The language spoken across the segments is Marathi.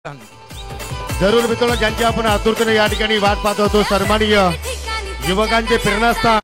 जरूर मित्रांनो, ज्यांची आपण आतुरतेने या ठिकाणी वाट पाहत होतो, सन्माननीय युवकांचे प्रेरणास्थान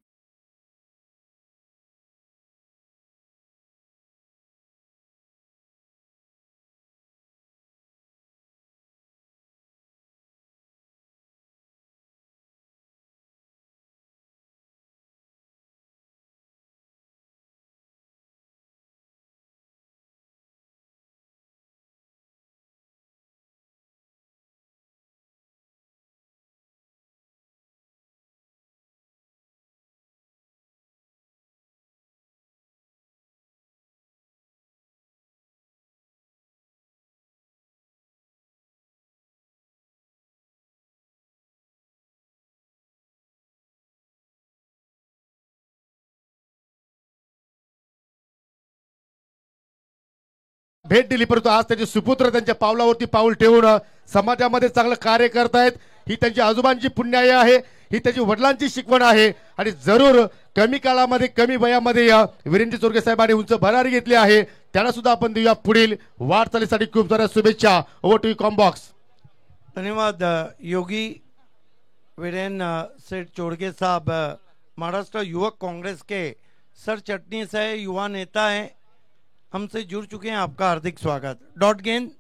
भेट दिली, परंतु आज त्यांचे सुपुत्र त्यांच्या पावलावरती पाऊल ठेवून समाजामध्ये चांगलं कार्य करतायत. ही त्यांची आजोबांची पुण्याई आहे, ही त्यांची वडिलांची शिकवण आहे. आणि जरूर कमी काळामध्ये कमी वयामध्ये या वीरेंद्र चोरगे साहेबांनी उंच भरारी घेतली आहे. त्यांना सुद्धा आपण देऊया पुढील वाटचालीसाठी खूप साऱ्या शुभेच्छा. Over to combox. धन्यवाद योगी वीरेंद्र सेठ चोरगे साहब, महाराष्ट्र युवक कांग्रेस के सर चटनीस है, युवा नेता है, हमसे जुड़ चुके हैं. आपका हार्दिक स्वागत. डॉट गेंद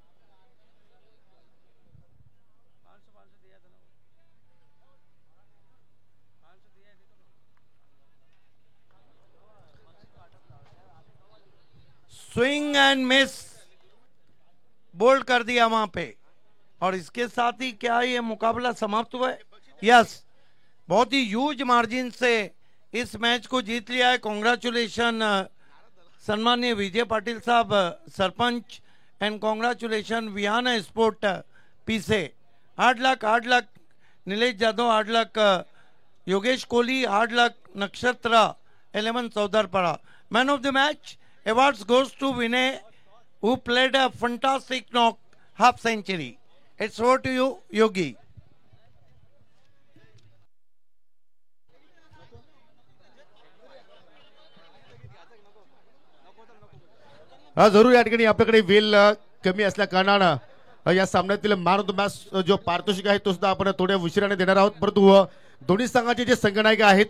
स्विंग एंड मिस, बोल्ड कर दिया वहां पे. और इसके साथ ही क्या ये मुकाबला समाप्त हुआ है? यस, बहुत ही ह्यूज मार्जिन से इस मैच को जीत लिया है. कॉन्ग्रेचुलेशन सम्माननीय विजय पाटिल साहब सरपंच, एंड कॉन्ग्रेचुलेशन विहाना स्पोर्ट पीसे. 8 lakh Nilesh Jadhav, 8 lakh Yogesh Kohli, 8 lakh Nakshatra 11 Chaudharpada. Man of the match awards goes to Vinay, who played a fantastic knock half century. It's over to you, Yogi. जरूर या ठिकाणी आपल्याकडे वेल कमी असल्या कारणानं या सामन्यातील मॅन ऑफ द मॅच जो पारितोषिक आहे तो सुद्धा आपण थोड्या उशिराने देणार आहोत. परंतु दोन्ही संघाचे जे संघनायक आहेत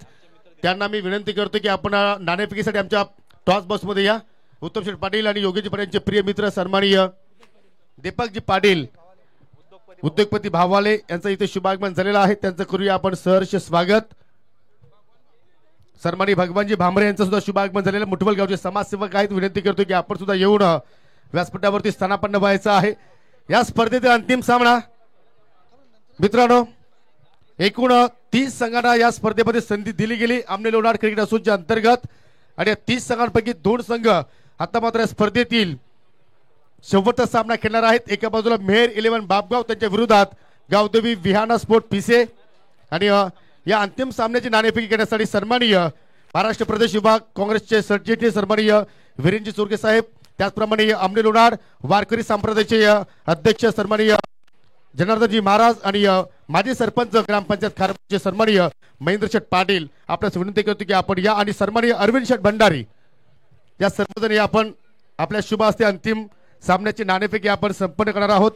त्यांना मी विनंती करतो की आपण नाणेफेकीसाठी आमच्या टॉस बॉक्समध्ये या. उत्तम शेठ पाटील आणि योगेशजी पाटील यांचे प्रिय मित्र सन्माननीय दीपकजी पाटील, उद्योगपती भावाले यांचं इथे शुभागमन झालेलं आहे. त्यांचं करूया आपण सहर्ष स्वागत. सन्माननीय भगवानजी भामरे यांचं सुद्धा शुभागमन झालेलं. मुठवल गावचे समाजसेवक आहेत. विनंती करतो की आपण सुद्धा येऊन व्यासपीठावरती स्थानापन्न व्हायचं आहे. या स्पर्धेतील अंतिम सामना मित्रांनो, एकूण 30 संघांना या स्पर्धेमध्ये संधी दिली गेली आमने लोणार क्रिकेट असोसिएशनच्या अंतर्गत. आणि या 30 संघांपैकी 2 संघ आता मात्र या स्पर्धेतील शेवटचा सामना खेळणार आहेत. एका बाजूला मेहर 11 बापगाव, त्यांच्या विरोधात गावदेवी विहाना स्पोर्ट पिसे. आणि या अंतिम सामन्याची नाणेफेकी करण्यासाठी सन्माननीय महाराष्ट्र प्रदेश विभाग काँग्रेसचे सरचिटणीस सन्माननीय वीरेंद्र चोरगे साहेब, त्याचप्रमाणे आमने लोणार वारकरी संप्रदायाचे अध्यक्ष सन्माननीय जनार्दनजी महाराज आणि माजी सरपंच ग्रामपंचायत खारपूरचे सन्माननीय महेंद्र शेठ पाटील आपल्यास विनंती करतो की आपण या. आणि सन्माननीय अरविंद शेठ भंडारी या सर्वजण आपण आपल्या शुभ हस्ते अंतिम सामन्याची नाणेफेकी आपण संपन्न करणार आहोत.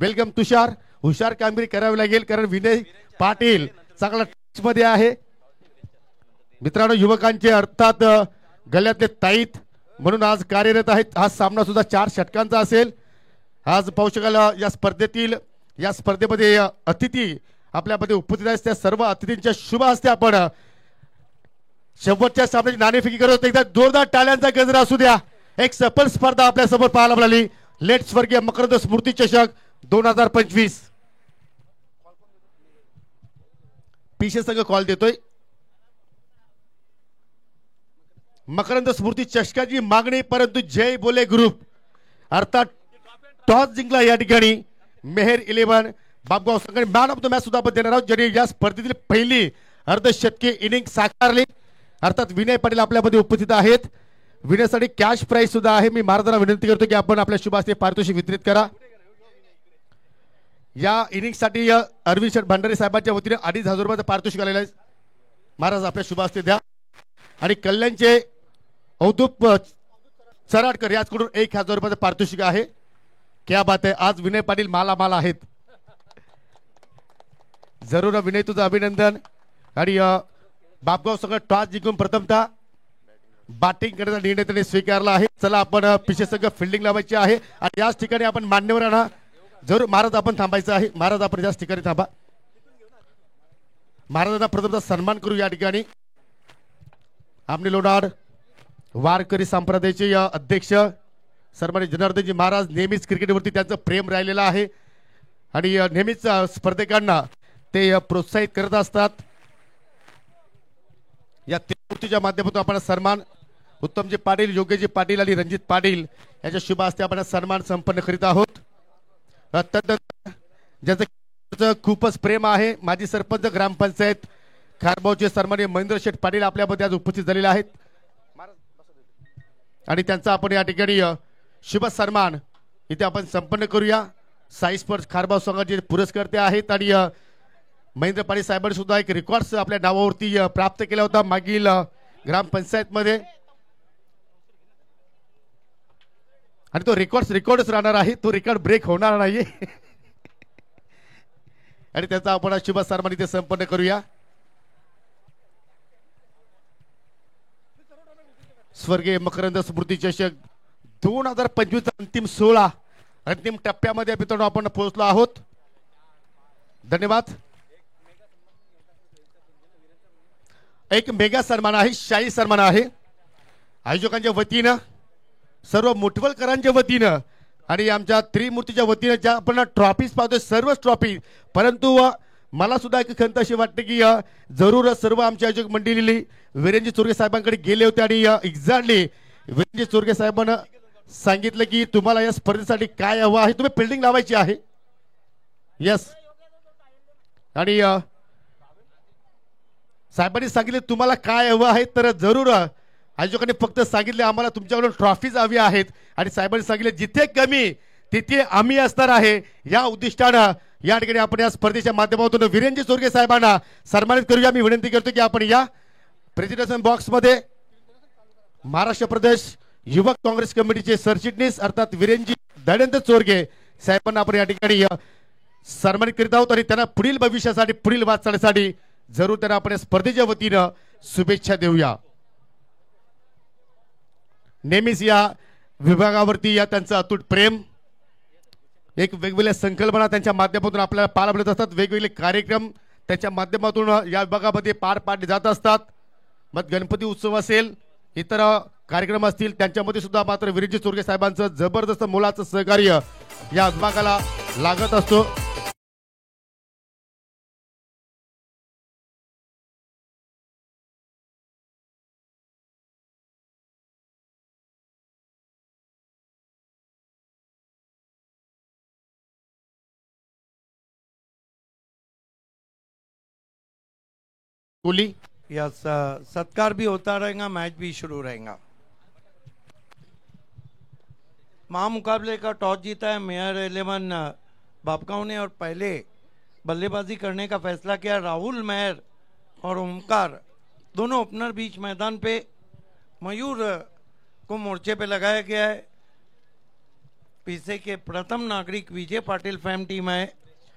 वेलकम तुषार. हुशार कामगिरी करावी लागेल कारण विनय पाटील चांगला टच मध्ये आहे. मित्रांनो, युवकांचे अर्थात गल्यातले ताईत म्हणून आज कार्यरत आहेत. हा सामना सुद्धा 4 षटकांचा असेल. आज पाहू शकाल या स्पर्धेमध्ये अतिथी आपल्यामध्ये उपस्थित आहेत. त्या सर्व अतिथींच्या शुभ हस्ते आपण शेवटच्या सामन्याची नाणेफेकी करत होतो. एकदा जोरदार टाळ्यांचा गजर असू द्या. एक सफल स्पर्धा आपल्या समोर पाहायला मिळाली. लेट स्वर्गीय मकरंद स्मृती चषक 2025. पिशे संघ कॉल देतोय. मकरंद स्मृती चषकाची मागणी, परंतु जय बोले ग्रुप अर्थात टॉस जिंकला या ठिकाणी मेहर 11 बापगाव संघ. मॅन ऑफ द मॅच सुद्धा आपण देणार आहोत, ज्यांनी या स्पर्धेतील पहिली अर्धशतकी इनिंग साकारली. अर्थात विनय पाटील आपल्यामध्ये उपस्थित आहेत. विनयसाठी कॅश प्राइज सुद्धा आहे. मी महाराजांना विनंती करतो की आपण आपल्या शुभ हस्ते पारितोषिक वितरित करा. या इनिंगसाठी अरविंद शेठ भंडारी साहेबांच्या वतीने 2,500 रुपयाचं पारितोषिक आलेलं आहे. महाराज आपल्या शुभ हस्ते द्या. आणि कल्याणचे अवधूत चराडकर याचकडून 1,000 रुपयाचं पारितोषिक आहे. क्या बात आहे, आज विनय पाटील मालामाल आहेत. जरूर विनय, तुझं अभिनंदन. आणि बापगाव सगळं टॉस जिंकून प्रथमतः बॅटिंग करण्याचा निर्णय त्याने स्वीकारला आहे. चला आपण पिछे संघ फिल्डिंग लावायची आहे आणि याच ठिकाणी आपण मान्यवरांना जरूर महाराज आपण थांबायचं आहे. महाराज आपण याच ठिकाणी थांबा. महाराजांना प्रथमतः सन्मान करू या ठिकाणी. आमने लोणाड वारकरी संप्रदायाचे अध्यक्ष सन्माननीय जनार्दनजी महाराज, नेहमीच क्रिकेटवरती त्यांचं प्रेम राहिलेलं आहे आणि नेहमीच स्पर्धकांना ते प्रोत्साहित करत असतात. या त्रिमूर्तीच्या माध्यमातून आपण सन्मान उत्तमजी पाटील, योग्यजी पाटील आणि रणजित पाटील यांच्या शुभ हस्ते आपण सन्मान संपन्न करीत आहोत. ज्याचं खूपच प्रेम आहे, माजी सरपंच ग्रामपंचायत खारबावचे सन्माननीय महेंद्र शेठ पाटील आपल्यामध्ये आज उपस्थित झालेले आहेत आणि त्यांचा आपण या ठिकाणी शुभ सन्मान इथे आपण संपन्न करूया. साई स्पोर्ट्स खारबाव संघाचे पुरस्कर्ते आहेत आणि महेंद्र पाटील साहेबांनी सुद्धा एक रेकॉर्ड आपल्या नावावरती प्राप्त केला होता मागील ग्रामपंचायत मध्ये आणि तो रेकॉर्डच राहणार आहे, तो रेकॉर्ड ब्रेक होणार नाही. आणि त्याचा आपण शुभ सन्मान इथे संपन्न करूया. स्वर्गीय मकरंद स्मृती चषक 2025 अंतिम 16 अंतिम टप्प्यामध्ये मित्रांनो आपण पोहोचलो आहोत. धन्यवाद. एक मेगा सन्मान आहे, शाही सन्मान आहे आयोजकांच्या वतीनं, सर्व मुठवलकरांच्या वतीनं आणि आमच्या त्रिमूर्तीच्या वतीनं ज्या आपण ट्रॉफीज पाहतोय सर्वच ट्रॉफी. परंतु मला सुद्धा एक खंत अशी वाटते की जरूर सर्व आमच्या आयोजक मंडळी वीरेंद्र चोरगे साहेबांकडे गेले होते आणि एक्झॅक्टली वीरेंद्र चोरगे साहेबांना सांगितलं की तुम्हाला या स्पर्धेसाठी काय हवं आहे, तुम्ही फिल्डिंग लावायची आहे. यस. आणि साहेबांनी सांगितले तुम्हाला काय हवं आहे, तर जरूर आयोजकांनी फक्त सांगितले आम्हाला तुमच्याकडून ट्रॉफीज हवी आहेत आणि साहेबांनी सांगितले जिथे कमी तिथे आम्ही असणार आहे. या उद्दिष्टानं या ठिकाणी आपण या स्पर्धेच्या माध्यमातून वीरेंद्र चोरगे साहेबांना सन्मानित करूया. मी विनंती करतो की आपण या प्रेझिडेंशन बॉक्स मध्ये महाराष्ट्र प्रदेश युवक काँग्रेस कमिटीचे सरचिटणीस अर्थात वीरेंद्रजी दयानंद चोरगे साहेबांना आपण या ठिकाणी सन्मानित करीत आहोत आणि त्यांना पुढील भविष्यासाठी पुढील वाटचालीसाठी जरूर त्यांना आपण स्पर्धेच्या वतीनं शुभेच्छा देऊया. नेहमीच या विभागावरती या त्यांचं अतूट प्रेम, एक वेगवेगळ्या संकल्पना त्यांच्या माध्यमातून आपल्याला पाहायला मिळत असतात. वेगवेगळे कार्यक्रम त्यांच्या माध्यमातून या विभागामध्ये पार पाडले जात असतात. मग गणपती उत्सव असेल, इतर कार्यक्रम असतील, त्यांच्यामध्ये सुद्धा मात्र वीरेंद्र चोरगे साहेबांचं जबरदस्त मोलाचं सहकार्य या विभागाला लागत असतो. यस, सत्कार भी होता रहेगा, मैच भी शुरू रहेगा. महामुकाबले का टॉस जीता है मेयर 11 बापगांव ने और पहले बल्लेबाजी करने का फैसला किया. राहुल मेयर और ओमकार दोनों ओपनर बीच मैदान पे. मयूर को मोर्चे पे लगाया गया है. पीछे के प्रथम नागरिक विजय पाटिल फॅम टीम आहे.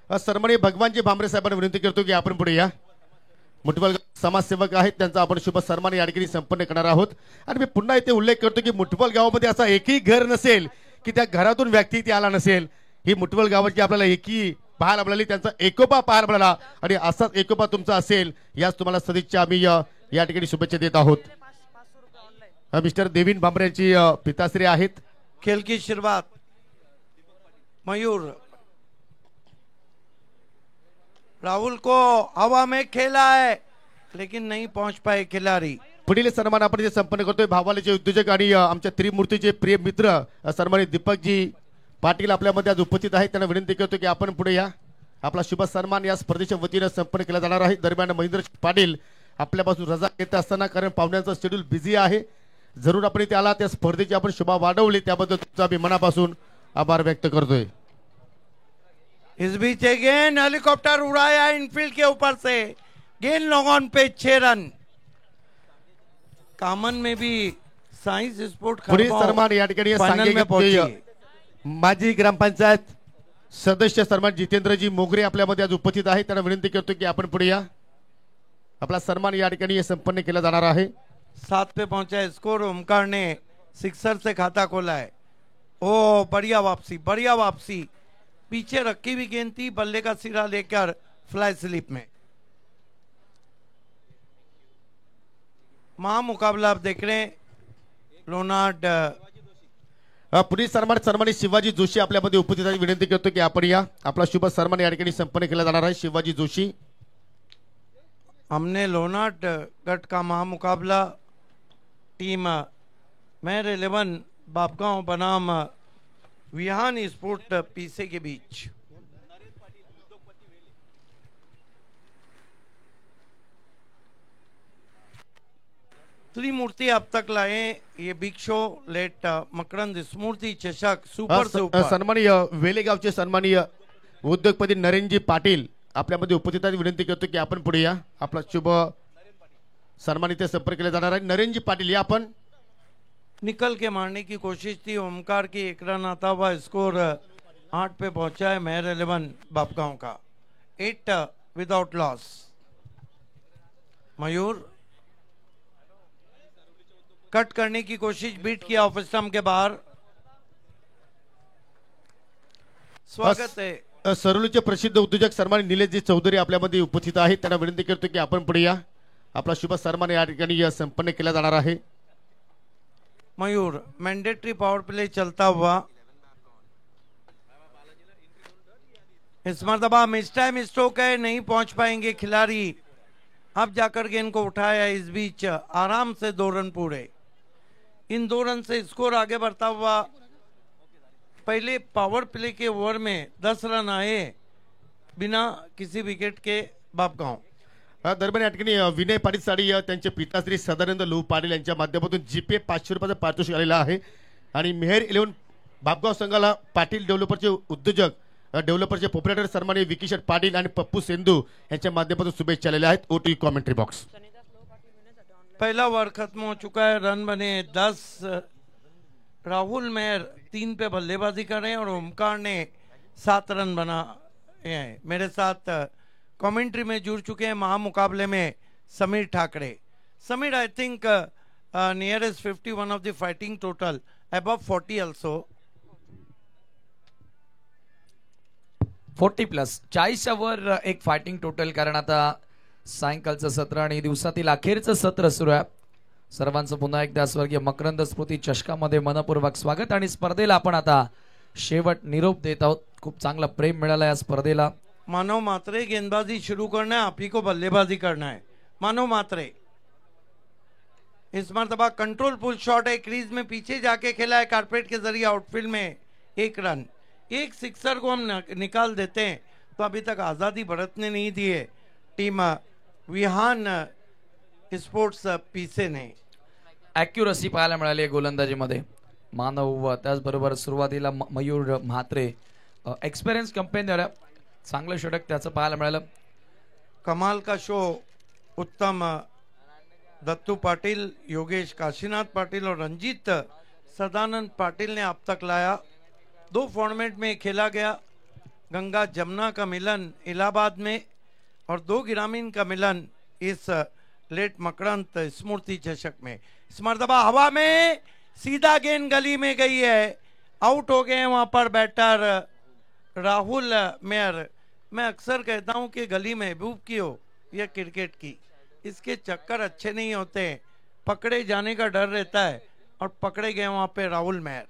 सन्माननीय भगवानजी भांबरे साहेबांना विनंती करतो की आपण पुढे या. मुठवल समाजसेवक आहेत, त्यांचा आपण शुभ सन्मान या ठिकाणी संपन्न करणार आहोत. आणि मी पुन्हा इथे उल्लेख करतो की मुठवल गावामध्ये असा एकही घर नसेल की त्या घरातून व्यक्ती इथे आला नसेल. ही मुठवल गावाची आपल्याला एकी पाहायला मिळाली, त्यांचा एकोपा पाहायला मिळाला आणि असाच एकोपा तुमचा असेल याच तुम्हाला सदिच्छा आम्ही या ठिकाणी शुभेच्छा देत आहोत. मिस्टर देवीन भांबरे यांची पिताश्री आहेत. खेल की शुरुआत मयूर राहुल को हवा में खेला है लेकिन नहीं पहुंच पाए खिलाड़ी. पुढील सन्मान आपण जे संपन्न करतोय भावालेचे उद्योजक आणि आमच्या त्रिमूर्तीचे प्रिय मित्र सन्मानित दीपकजी पाटील आपल्यामध्ये आज उपस्थित आहेत. त्यांना विनंती करतो की आपण पुढे या. आपला शुभ सन्मान या स्पर्धेच्या वतीनं संपन्न केला जाणार आहे. दरम्यान महेंद्र पाटील आपल्यापासून रजा घेत असताना कारण पाहुण्यांचं शेड्यूल बिझी आहे, जरूर आपण इथे आला, त्या स्पर्धेची आपण शुभा वाढवली त्याबद्दल तुमचा मी मनापासून आभार व्यक्त करतोय. इस बीच गेंद हेलीकॉप्टर उड़ाया इनफील्ड के ऊपर से, गेंद लॉन पे 6 रन. कामन में भी साइंस स्पोर्ट पुढील सन्मान या ठिकाणी फाइनल में पहुंची. माजी ग्रामपंचायत सदस्य सन्मान जितेंद्रजी मोगरे आपल्यामध्ये आज उपस्थित आहेत. त्यांना विनंती करतो की आपण पुढे या. आपला सन्मान या ठिकाणी संपन्न केला जाणार आहे. 7 पे पहुंचा है स्कोर. ओमकार ने सिक्सर से खाता खोला है. ओ बढ़िया वापसी, बढ़िया वापसी. पीछे रखी हुई गेंद थी, बल्ले का सिरा लेकर फ्लाई स्लिप में. महामुकाबला आप देख रहे हैं. लोनार्ड पुढील सन्मानित शिवाजी जोशी आपल्यामध्ये उपस्थित आहेत. विनंती करतो की आपण या. आपला शुभ सन्मान या ठिकाणी संपन्न केला जाणार आहे. शिवाजी जोशी. हमने लोनार्ड गट का महामुकाबला टीम मेर 11 बापगांव बनाम विहान स्पोर्ट पीसे के बीच. त्रिमूर्ति अब तक लाए. ये बिग शो लेट मकरंद स्मृति चषक सुपर से ऊपर. सन्माननीय वेलेगावचे सन्माननीय उद्योगपती नरेंद्रजी पाटील आपल्यामध्ये उपस्थित आहेत. विनंती करतो की आपण पुढे या. आपला शुभ सन्मानित संपर्क केला जाणार आहे. नरेंद्रजी पाटील या. आपण निकल के मारने की कोशिश थी. ओमकार की एक रन आता हुआ. स्कोर 8 पे पहुंचा है मेहर 11 बापगांव का. 8 विदाउट लॉस. मयूर कट करने की कोशिश, बीट किया ऑफ स्टंप के बाहर. स्वागत है. सरोलीचे प्रसिद्ध उद्योजक सन्मानित निलेशजी चौधरी आपल्यामध्ये उपस्थित आहेत. त्यांना विनंती करतो की आपण पुढे या. आपला शुभ सन्मान या ठिकाणी संपन्न केला जाणार आहे. मयूर मैंडेटरी पावर प्ले चलता हुआ. इस मरतबा मिस टाइम स्ट्रोक है, नहीं पहुंच पाएंगे खिलाड़ी. अब जाकर गेंद को उठाया. इस बीच आराम से 2 रन पूरे. इन 2 रन से स्कोर आगे बढ़ता हुआ. पहले पावर प्ले के ओवर में 10 रन आए बिना किसी विकेट के बापगांव. दरम्यान या ठिकाणी विनय पाटील साडी त्यांचे पिताश्री सदानंद लहू पाटील यांच्या माध्यमातून जीपे 500 रुपयाचं पारितोषिक आलेलं आहे. आणि मेहर 11 बापगाव संघाला पाटील डेव्हलपरचे उद्योजक डेव्हलपरचे प्रोप्रायटर सन्माननीय विकीशर पाटील आणि पप्पू सेंधू यांच्या माध्यमातून शुभेच्छा आलेल्या आहेत. ओटी कॉमेंट्री बॉक्स. पहला ओवर खत्म हो चुका है. रन बने 10. राहुल मेहर 3 पे बल्लेबाजी कर रहे हैं और ओमकार ने 7 रन बनाए हैं. मेरे साथ कमेंट्री में जुड़ चुके हैं महामुकाबले में Sameer Thackeray. Sameer I think nearest 51 of the fighting total, above 40 also. 40+ 40च्या वर एक फायटिंग टोटल. कारण आता सायंकाळचं सत्र आणि दिवसातील अखेरचं सत्र सुरू आहे. सर्वांचं पुन्हा एकदा स्वर्गीय मकरंद स्मृती चषकामध्ये मनपूर्वक स्वागत. आणि स्पर्धेला आपण आता शेवट निरोप देत आहोत. खूप चांगला प्रेम मिळाला या स्पर्धेला. मानव मात्रे गेंदबाजी शुरू करना है, आप ही को बल्लेबाजी करना है. मानव मात्रे इस मरतबा कंट्रोल पुल शॉट है. क्रीज में पीछे जाके खेला है कारपेट के जरिए. आउटफील्ड में 1 रन. एक सिक्सर को हम निकाल देते हैं तो अभी तक आज़ादी बरतने नहीं दी है टीम विहान स्पोर्ट्स पीसे ने. ॲक्युरसी पाहायला मिळाली आहे गोलंदाजीमध्ये. मानव त्याचबरोबर सुरुवातीला मयूर म्हात्रे एक्सपिरियन्स कंपनी चांगलं षटक त्याचं पाहायला मिळालं. कमाल का शो. उत्तम दत्तू पाटिल, योगेश काशीनाथ पाटिल और रंजीत सदानंद पाटिल ने अब तक लाया. 2 फॉर्मेट में खेला गया. गंगा जमुना का मिलन इलाहाबाद में और 2 ग्रामीण का मिलन इस लेट मकरंद स्मृति चषक में. इस मरतबा हवा में सीधा गेंद गली में गई है. आउट हो गए वहां पर बैटर राहुल मेहर. मैं अक्सर कहता हूं कि गली महबूब की हो या क्रिकेट की, इसके चक्कर अच्छे नहीं होते. पकड़े जाने का डर रहता है और पकड़े गए वहां पे Rahul Mehar.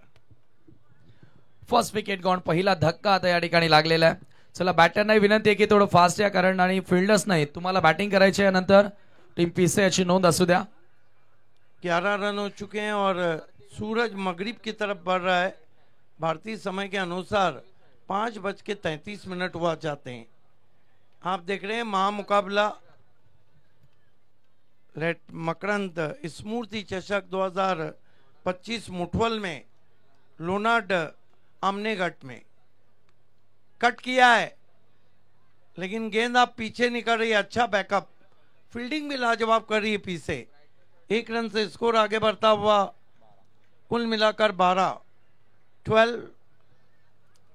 First wicket gone. पहिला धक्का आता या ठिकाणी लागलेला आहे. चला बॅटरना विनंती आहे की थोडं फास्ट या. कारण आणि फील्डर्स नाही, तुम्हाला बॅटिंग करायची आहे. नंतर टीम पीसे याची नोंद असू द्या. 11 रन हो चुके हैं और सूरज मगरिब की तरफ बढ़ रहा है. भारतीय समय के अनुसार 5:33 हुआ चाहते हैं. आप देख रहे हैं महामुकाबला लेट मकरंद स्मृति चषक 2025 मुठवल में लोनार्ड आमनेगढ़ में. कट किया है लेकिन गेंद आप पीछे निकल रही है. अच्छा बैकअप. फील्डिंग भी लाजवाब कर रही है पीछे. 1 रन से स्कोर आगे बढ़ता हुआ. कुल मिलाकर 12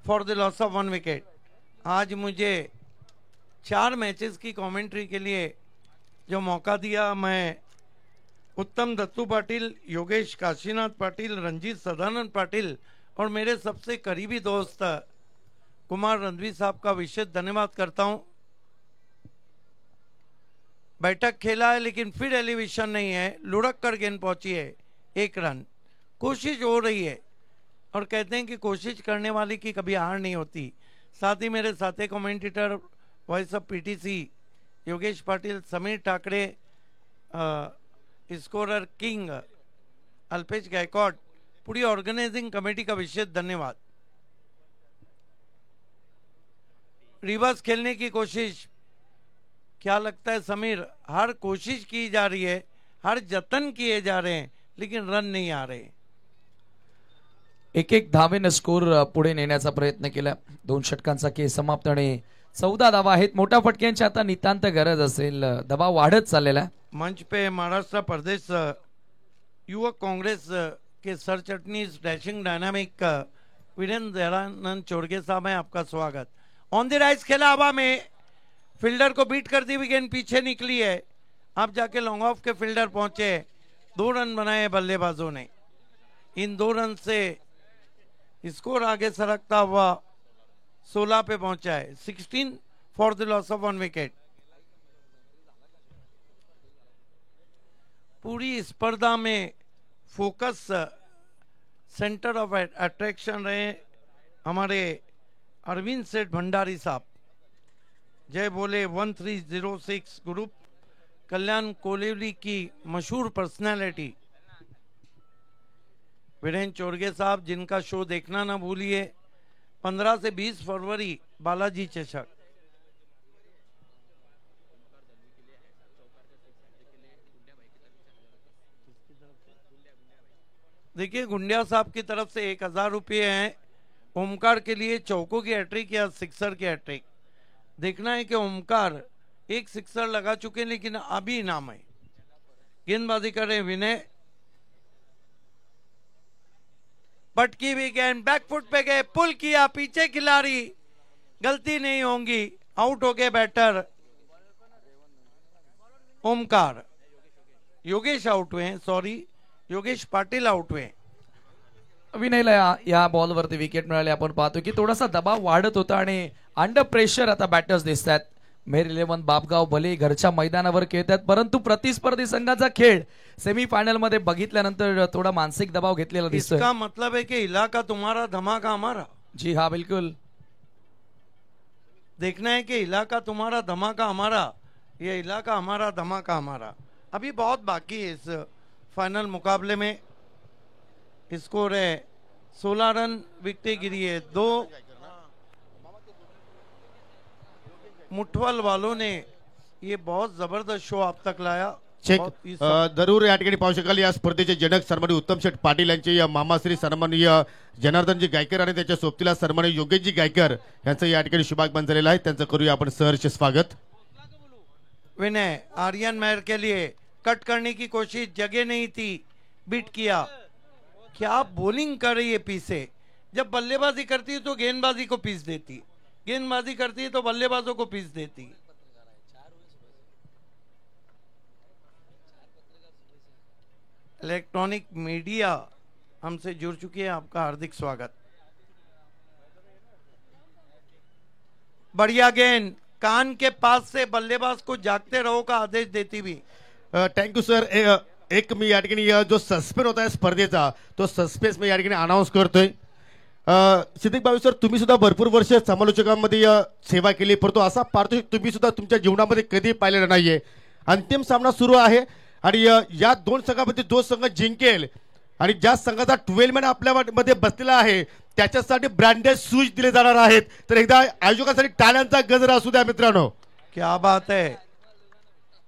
for the loss of 1 wicket. आज मुझे 4 मैचेस की कमेंट्री के लिए जो मौका दिया, मैं उत्तम दत्तू पाटिल, योगेश काशीनाथ पाटिल, रंजीत सदानंद पाटिल और मेरे सबसे करीबी दोस्त कुमार रणवीर साहब का विशेष धन्यवाद करता हूं। बैठक खेला है लेकिन फिर एलिवेशन नहीं है, लुढ़क कर गेंद पहुंची है, 1 रन। कोशिश हो रही है और कहते हैं कि कोशिश करने वाले की कभी हार नहीं होती। साथ ही मेरे साथी commentator voice of PTC Yogesh Patil, Samir Thackeray, scorer king Alpesh Gaikwad, पूरी ऑर्गेनाइजिंग कमेटी का विशेष धन्यवाद। रिवर्स खेलने की कोशिश, क्या लगता है समीर? हर कोशिश की जा रही है, हर जतन किए जा रहे हैं, लेकिन रन नहीं आ रहे। एक एक धावेनं स्कोर पुढे नेण्याचा प्रयत्न केला। 2 षटकांचा खेळ समाप्त आणि 14 धावा आहेत। मोठ्या फटक्यांची आता नितांत गरज असेल, दबाव वाढत चाललेला आहे। मंच पे महाराष्ट्र प्रदेश युवक कांग्रेस के सर चटनीस डैशिंग डायनामिक वीरेंद्र दयानंद चोरगे साहब हैं, आपका स्वागत। ऑन द राइज खेला हवा में, फील्डर को बीट करती हुई गेंद पीछे निकली है, अब जाके लॉन्ग ऑफ के फील्डर पहुंचे, 2 रन बनाए बल्लेबाजों ने। इन 2 रन से स्कोर आगे सरकता हुआ 16 पे पहुंचा है, 16 for the loss of 1 wicket. पूरी स्पर्धा में फोकस सेंटर ऑफ अट्रैक्शन रहे हमारे अरविंद सेठ भंडारी साहब। जय बोले 1306 ग्रुप, कल्याण कोलिवली की मशहूर पर्सनालिटी वीरेंद्र चोरगे साहब, जिनका शो देखना ना भूलिए। 15 से 20 फरवरी बालाजी चषक। देखिए, गुंडिया साहब की तरफ से 1000 रुपये हैं ओमकार के लिए, चौकों की हैट्रिक या सिक्सर की हैट्रिक। देखना है कि ओमकार 1 सिक्सर लगा चुके हैं, लेकिन अभी इनाम है। गेंदबाजी कर रहे विनय, पटकी भी गेंद बैकफुट पे गए, पुल किया, पीछे खिलाड़ी, गलती नहीं होगी, आउट हो गए बैटर ओमकार। योगेश आउट हुए, सॉरी योगेश पाटिल आउट हुए। विनयला या बॉलवरती विकेट मिळाली। आपण पाहतो की थोडासा दबाव वाढत होता आणि अंडर प्रेशर आता बॅटर्स दिसतात। मेर 11 बापगाव भले घरच्या मैदानावर खेळतात, परंतु प्रतिस्पर्धी संघाचा खेळ सेमीफायनल मध्ये बघितल्यानंतर थोडा मानसिक दबाव घेतलेला दिसतोय। इसका मतलब है कि इलाका तुम्हारा, धमाका हमारा। जी हाँ, बिल्कुल। देखना है कि इलाका तुम्हारा, धमाका हमारा, ये इलाका हमारा, धमाका हमारा। अभी बहुत बाकी है इस फाइनल मुकाबले में। स्कोर है 16 रन, विकेटें गिरी है 2। मुठवल वालों ने ये बहुत जबरदस्त शो आप तक लाया। चेक बहुत ही जरूर या ठिकाणी पाहू शकाल, या स्पर्धेचे जनक सन्माननीय उत्तम शेठ पाटील यांचे या मामाश्री सन्माननीय जनार्दनजी गायकर आणि त्याच्या सोबतीला सन्माननीय योगेशजी गायकर यांचं या ठिकाणी शुभागमन झालेलं आहे। त्यांचं करूया आपण सहर्ष स्वागत। विनय आर्यन मेहर के लिए कट करने की कोशिश, जगह नहीं थी, बीट किया। क्या बॉलिंग कर रही है पीछे। जब बल्लेबाजी करती है तो गेंदबाजी को पीस देती, गेंदबाजी करती है तो बल्लेबाजों को पीस देती। इलेक्ट्रॉनिक मीडिया हमसे जुड़ चुकी है, आपका हार्दिक स्वागत। बढ़िया गेंद, कान के पास से बल्लेबाज को जागते रहो का आदेश देती हुई। Thank you sir. एक मी या ठिकाणी जो सस्पेन्स होता है स्पर्धेचा, तो सस्पेन्स मी या ठिकाणी अनाऊन्स करतोय। सिद्दीक बाबू सर, तुम्ही सुद्धा भरपूर वर्ष समालोचकांमध्ये सेवा केली, परंतु असा पारितोषिक तुम्ही सुद्धा तुमच्या जीवनामध्ये कधी पाहिलेला नाहीये। अंतिम सामना सुरू आहे आणि या 2 संघामध्ये जो संघ जिंकेल आणि ज्या संघाचा 12 मॅन आपल्या मध्ये बसलेला आहे त्याच्यासाठी ब्रँडेड शूज दिले जाणार आहेत। तर एकदा आयोजकांसाठी टाळ्यांचा गजर असू द्या मित्रांनो। क्या बात है,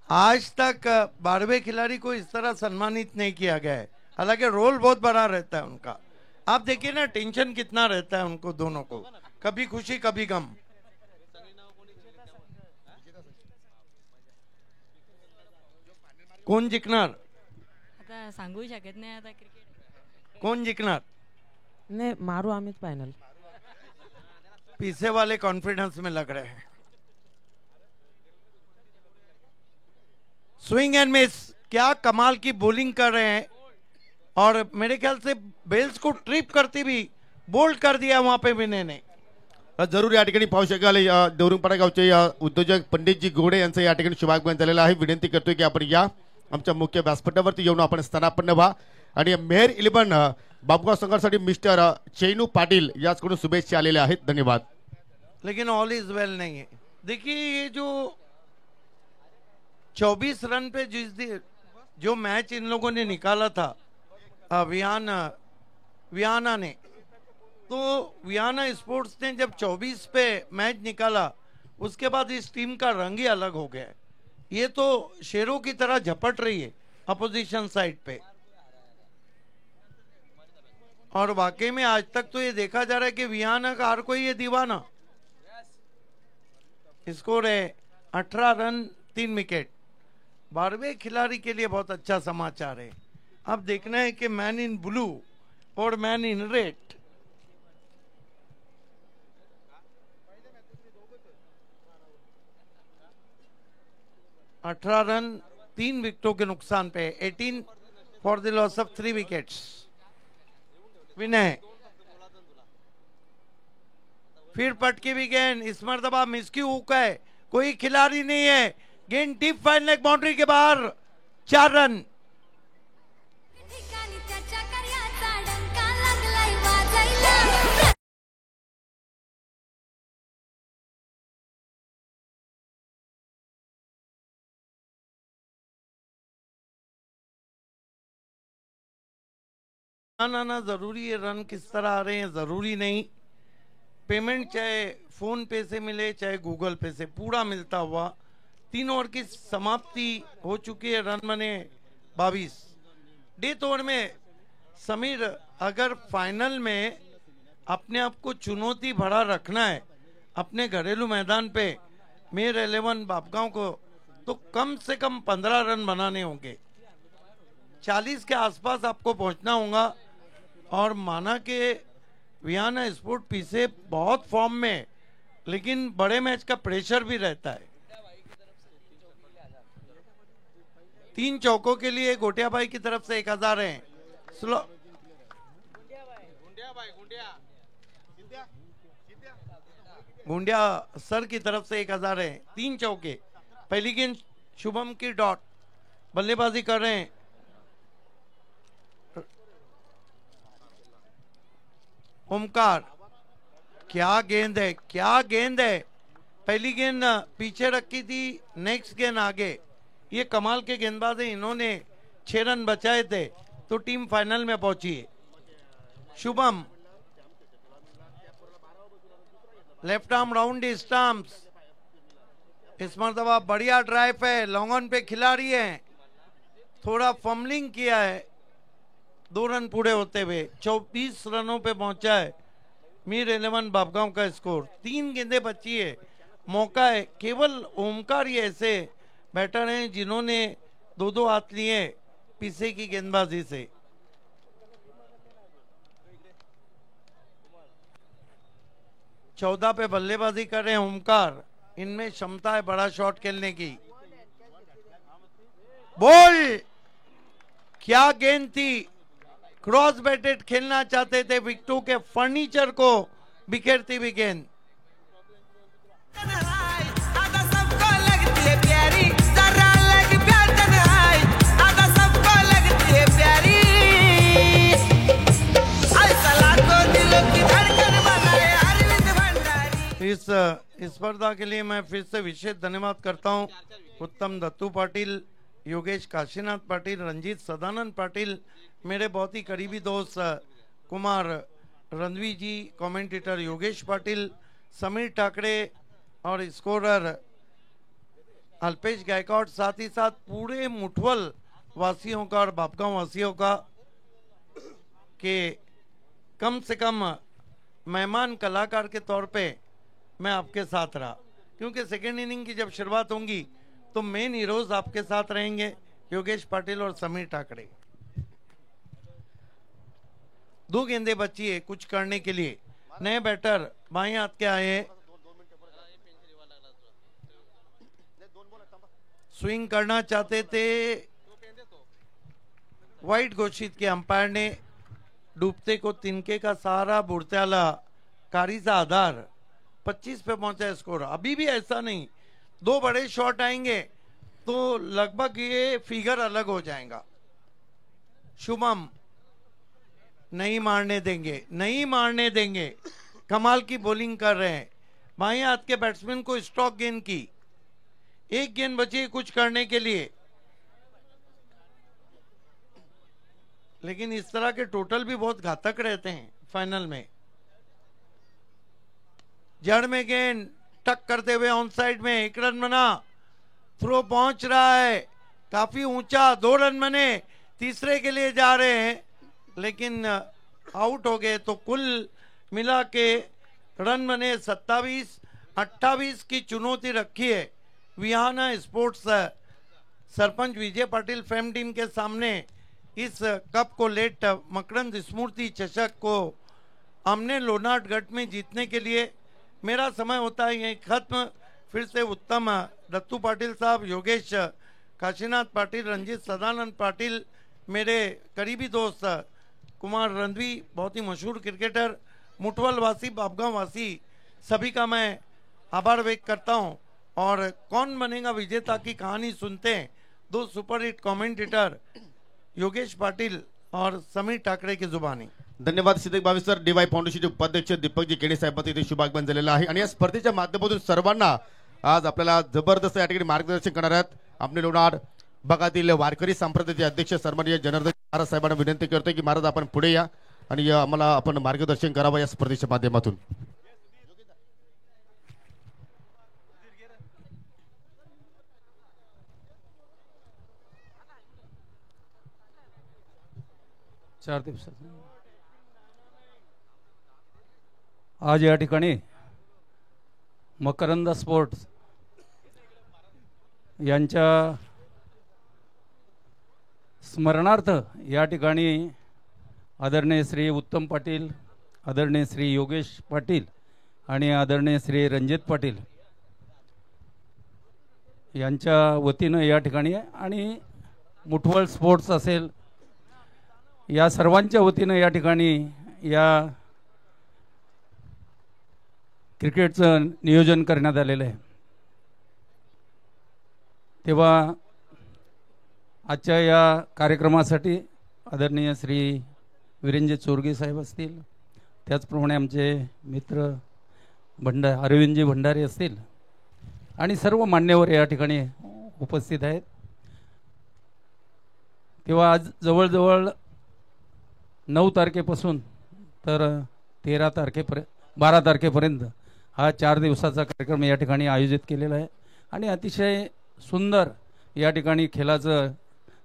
आज तक 12वें खिलाड़ी को इस तरह सम्मानित नहीं किया गया है। हालांकि रोल बहुत बड़ा रहता है उनका। आप देखिए ना, टेंशन कितना रहता है उनको दोनों को, कभी खुशी कभी गम। कोण जिंकणार आता सांगू शकत नाही आता क्रिकेट कोण जिंकणार। नाही मारू आम्हीच फायनल। पीछे वाले कॉन्फिडेंस में लग रहे हैं। स्विंग एंड मिस, क्या कमाल की बॉलिंग कर रहे हैं और मेरे ख्याल से बेल्स को ट्रिप करती भी बोल्ड कर दिया वहां पे विनय ने। जरूर या ठिकाणी पाहू शकाल देवरुंगपाडा गावचे उद्योजक पंडितजी गोडे यांचं या ठिकाणी शुभागमन झालेलं आहे। विनंती करतोय की आपण या आमच्या मुख्य व्यासपीठावरती येऊन आपण स्थानापन्न व्हा आणि मेयर 11 बाबगाव संघासाठी मिस्टर चैनू पाटील याचकडून शुभेच्छा आलेल्या आहेत। धन्यवाद। लेकिन ऑल इज वेल नहीं है। देखिए ये जो 24 रन पे जो मैच इन लोगों ने निकाला था वियाना ने, तो वियाना स्पोर्ट्स ने जब 24 पे मैच निकाला उसके बाद इस टीम का रंग ही अलग हो गया है। ये तो शेरों की तरह झपट रही है अपोजिशन साइड पे और वाकई में आज तक तो ये देखा जा रहा है कि वियाना का हर कोई ये दीवाना। स्कोर है 18 रन 3 विकेट। 12वें खिलाड़ी के लिए बहुत अच्छा समाचार है। अब देखना है कि मैन इन ब्लू और मैन इन रेड 18 रन 3 विकेटों के नुकसान पे 18 for the loss of 3 wickets. Vinay फिर पटकी भी गेंद, इस मरतबा मिसकी हुक है, कोई खिलाड़ी नहीं है। गेंद डीप फाइन लेग बाउंड्री के बाहर, 4 रन। आना जरूरी है, रन किस तरह आ रहे हैं जरूरी नहीं। पेमेंट चाहे फोन पे से मिले चाहे गूगल पे से पूरा मिलता हुआ। 3 ओवर की समाप्ति हो चुकी है, रन बने 22। डेथ ओवर में समीर अगर फाइनल में अपने आप को चुनौती भरा रखना है अपने घरेलू मैदान पे मेयर 11 बापगांव को, तो कम से कम 15 रन बनाने होंगे। 40 के आसपास आपको पहुंचना होगा। और माना कि वियाना स्पोर्ट पीछे बहुत फॉर्म में, लेकिन बड़े मैच का प्रेशर भी रहता है। 3 चौकों के लिए गोटिया भाई की तरफ से 1000 है। स्लो गुंडिया सर की तरफ से 1000 है। 3 चौके। पहली गेंद शुभम की डॉट, बल्लेबाजी कर रहे हैं। ओमकार, क्या गेंद है, क्या गेंद है। पहली गेंद पीछे रखी थी, नेक्स्ट गेंद आगे। ये कमाल के गेंदबाज है, इन्होंने 6 रन बचाए थे तो टीम फाइनल में पहुंची है। Shubham left arm round stumps, इस मरतबा बढ़िया ड्राइव है, लॉन्ग ऑन पे खिलाड़ी है, थोड़ा फम्बलिंग किया है। 2 रन पूरे होते हुए 24 रनों पे पहुंचा है मीर 11 बापगांव का स्कोर। 3 गेंदें बची है, मौका है। केवल ओमकार ही ऐसे बैटर हैं जिन्होंने 2-2 हाथ लिए पीछे की गेंदबाजी से। चौदह पे बल्लेबाजी कर रहे हैं ओमकार, इनमें क्षमता है बड़ा शॉट खेलने की। बॉल, क्या गेंद थी। क्रॉस बैटेड खेलना चाहते थे, विकेटों के फर्नीचर को बिखेरती हुई गेंद। इस स्पर्धा के लिए मैं फिर से विशेष धन्यवाद करता हूं उत्तम दत्तू पाटिल, योगेश काशीनाथ पाटिल, रंजीत सदानंद पाटिल, मेरे बहुत ही करीबी दोस्त कुमार रणवी जी, कमेंटेटर योगेश पाटिल, समीर ठाकरे और स्कोरर अल्पेश गायकवाड़, साथ ही साथ पूरे मुठवल वासियों का और बापगांव वासियों का कि कम से कम मेहमान कलाकार के तौर पे मैं आपके साथ रहा। क्योंकि सेकेंड इनिंग की जब शुरुआत होंगी तो मेन हीरोज आपके साथ रहेंगे, योगेश पाटिल और समीर ठाकरे। 2 गेंदें बची है कुछ करने के लिए। नए बैटर बाएं हाथ के आए, स्विंग करना चाहते थे, वाइड घोषित किया अंपायर ने। डूबते को तिनके का सहारा, बुढ़त्याला कारीजा आधार 25 पे पहुंचा स्कोर। अभी भी ऐसा नहीं, 2 बड़े शॉट आएंगे तो लगभग ये फिगर अलग हो जाएगा। शुभम नहीं मारने देंगे, नहीं मारने देंगे। कमाल की बॉलिंग कर रहे हैं। बाएं हाथ के बैट्समैन को स्ट्रोक गेंद की, 1 गेंद बची है कुछ करने के लिए, लेकिन इस तरह के टोटल भी बहुत घातक रहते हैं फाइनल में। जड़ में गेंद टक करते हुए ऑन साइड में 1 रन बना। थ्रो पहुंच रहा है काफी ऊंचा, 2 रन बने, तीसरे के लिए जा रहे हैं लेकिन आउट हो गए। तो कुल मिला के रन बने 27। 28 की चुनौती रखी है विहाना स्पोर्ट्स सरपंच विजय पाटिल फेम टीम के सामने। इस कप को लेट मकरंद स्मृति चषक को हमने लोनार्ड गढ़ में जीतने के लिए मेरा समय होता है यही खत्म। फिर से उत्तम दत्तू पाटिल साहब, योगेश काशीनाथ पाटिल, रंजीत सदानंद पाटिल, मेरे करीबी दोस्त कुमार रणवी, बहुत ही मशहूर क्रिकेटर, मुठवल वासी, बाबगांव वासी, सभी का मैं आभार व्यक्त करता हूं। और कौन बनेगा विजेता की कहानी सुनते हैं 2 सुपरहिट कमेंटेटर योगेश पाटिल और समीर ठाकरे की जुबानी। धन्यवाद सिद्धिक भावी सर. डीवाय फाउंडेशनचे उपाध्यक्ष दीपकजी केणे साहेबांचं इथे शुभागमन झालेलं आहे आणि या स्पर्धेच्या माध्यमातून सर्वांना आज आपल्याला जबरदस्त या ठिकाणी मार्गदर्शन करणार आहेत आपले लोणार भागातील वारकरी संप्रदायाचे अध्यक्ष सन्माननीय जनार्दन महाराज साहेबांना विनंती करतोय की महाराज आपण पुढे या आणि आम्हाला आपण मार्गदर्शन करावं या स्पर्धेच्या माध्यमातून. आज या ठिकाणी मकरंद स्पोर्ट्स यांच्या स्मरणार्थ या ठिकाणी आदरणीय श्री उत्तम पाटील, आदरणीय श्री योगेश पाटील आणि आदरणीय श्री रणजित पाटील यांच्या वतीनं या ठिकाणी आणि मुठवल स्पोर्ट्स असेल या सर्वांच्या वतीनं या ठिकाणी या क्रिकेटचं नियोजन करण्यात आलेलं आहे. तेव्हा आजच्या या कार्यक्रमासाठी आदरणीय श्री वीरेंद्र चोरगे साहेब असतील, त्याचप्रमाणे आमचे मित्र अरविंदजी भंडारे असतील आणि सर्व मान्यवर या ठिकाणी उपस्थित आहेत. तेव्हा आज जवळजवळ 9 तारखेपासून तर 12 तारखेपर्यंत हा 4 दिवसाचा कार्यक्रम या ठिकाणी आयोजित केलेला आहे आणि अतिशय सुंदर या ठिकाणी खेळाचं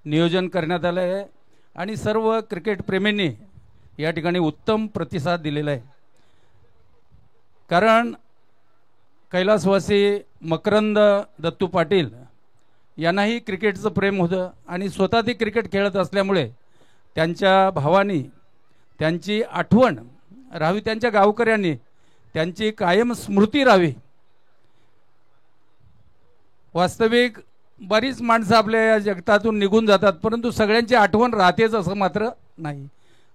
नियोजन करण्यात आलं आहे आणि सर्व क्रिकेट प्रेमींनी या ठिकाणी उत्तम प्रतिसाद दिलेला आहे. कारण कैलासवासी मकरंद दत्तू पाटील यांनाही क्रिकेटचं प्रेम होतं आणि स्वतः ते क्रिकेट खेळत असल्यामुळे त्यांच्या भावानी त्यांची आठवण राहावी, त्यांच्या गावकऱ्यांनी त्यांची कायम स्मृती राहावी. वास्तविक बरीच माणसं आपल्या या जगतातून निघून जातात, परंतु सगळ्यांची आठवण राहतेच असं मात्र नाही.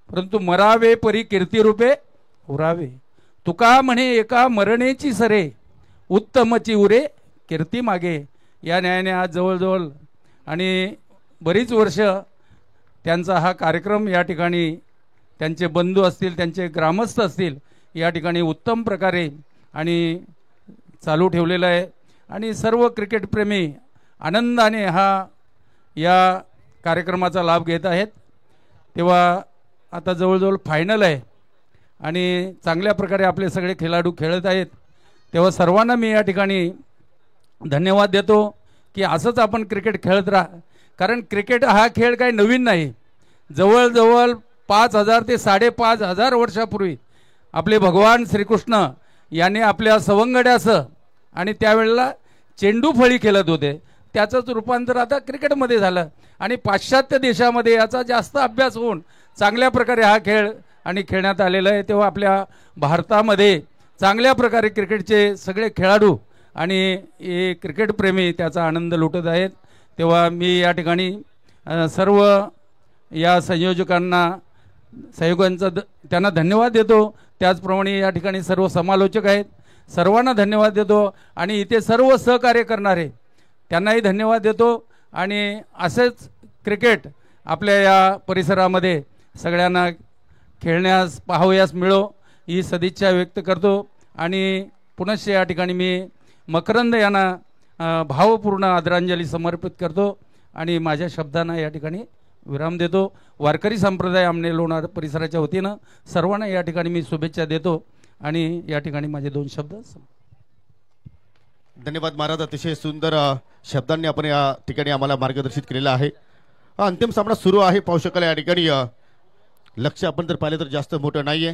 परंतु मरावे परी कीर्तिरूपे उरावे, तुका म्हणे एका मरणेची सरे, उत्तमची उरे कीर्ती मागे. या न्यायाने आज जवळजवळ आणि बरीच वर्ष त्यांचा हा कार्यक्रम या ठिकाणी त्यांचे बंधू असतील, त्यांचे ग्रामस्थ असतील, या ठिकाणी उत्तम प्रकारे आणि चालू ठेवलेला आहे आणि सर्व क्रिकेटप्रेमी आनंदाने या कार्यक्रमाचा लाभ घेत आहेत. तेव्हा आता जवळजवळ फायनल आहे आणि चांगल्या प्रकारे आपले सगळे खेळाडू खेळत आहेत. तेव्हा सर्वांना मी या ठिकाणी धन्यवाद देतो की असंच आपण क्रिकेट खेळत राहा. कारण क्रिकेट हा खेळ काही नवीन नाही. जवळजवळ 5000 ते 5500 वर्षापूर्वी आपले भगवान श्रीकृष्ण यांनी आपल्या सवंगड्यासह आणि त्यावेळेला चेंडू फळी खेळत होते, त्याचंच रूपांतर आता क्रिकेटमध्ये झालं आणि पाश्चात्य देशामध्ये याचा जास्त अभ्यास होऊन चांगल्या प्रकारे हा खेळ आणि खेळण्यात आलेलं आहे, तेव्हा आपल्या भारतामध्ये चांगल्या प्रकारे क्रिकेटचे सगळे खेळाडू आणि हे क्रिकेटप्रेमी त्याचा आनंद लुटत आहेत. तेव्हा मी या ठिकाणी सर्व या संयोजकांचा त्यांना धन्यवाद देतो. त्याचप्रमाणे या ठिकाणी सर्व समालोचक आहेत, सर्वांना धन्यवाद देतो आणि इथे सर्व सहकार्य करणारे त्यांनाही धन्यवाद देतो. आणि असेच क्रिकेट आपल्या या परिसरामध्ये सगळ्यांना खेळण्यास पाहावयास मिळो ही सदिच्छा व्यक्त करतो. आणि पुनश्च या ठिकाणी मी मकरंद यांना भावपूर्ण आदरांजली समर्पित करतो आणि माझ्या शब्दांना या ठिकाणी विराम देतो. वारकरी संप्रदाय आमने लोणार परिसराच्या वतीनं सर्वांना या ठिकाणी मी शुभेच्छा देतो आणि या ठिकाणी माझे 2 शब्द धन्यवाद महाराज. अतिशय सुंदर शब्दांनी आपण या ठिकाणी आम्हाला मार्गदर्शित केलेलं आहे. अंतिम सामना सुरू आहे. पाहू शकाल या ठिकाणी लक्ष आपण जर पाहिलं तर जास्त मोठं नाहीये.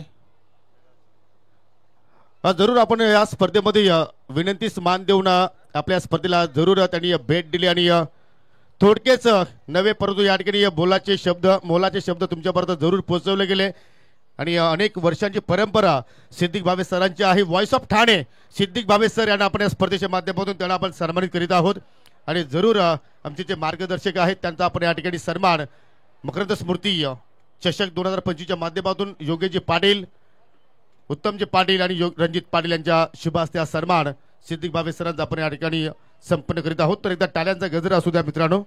जरूर आपण या स्पर्धेमध्ये विनंतीस मान देऊन आपल्या स्पर्धेला जरूर त्यांनी भेट दिली आणि थोडकेच नवे परंतु या ठिकाणी मोलाचे शब्द तुमच्यापर्यंत जरूर पोहोचवले गेले. आणि अनेक वर्षांची परंपरा सिद्दीक भावे सरांची आहे. Voice of Thane Siddiq Bhave sir यांना आपण या स्पर्धेच्या माध्यमातून त्यांना आपण सन्मानित करीत आहोत. आणि जरूर आमचे जे मार्गदर्शक आहेत त्यांचा आपण या ठिकाणी सन्मान मकरंद स्मृती चषक 2025च्या माध्यमातून योगेशजी पाटील, उत्तमजी पाटील आणि रणजित पाटील यांच्या शुभ हस्ते हा सन्मान सिद्दीक भावे सरांचा आपण या ठिकाणी संपन्न करीत आहोत. तर एकदा टाळ्यांचा गजर असू द्या मित्रांनो.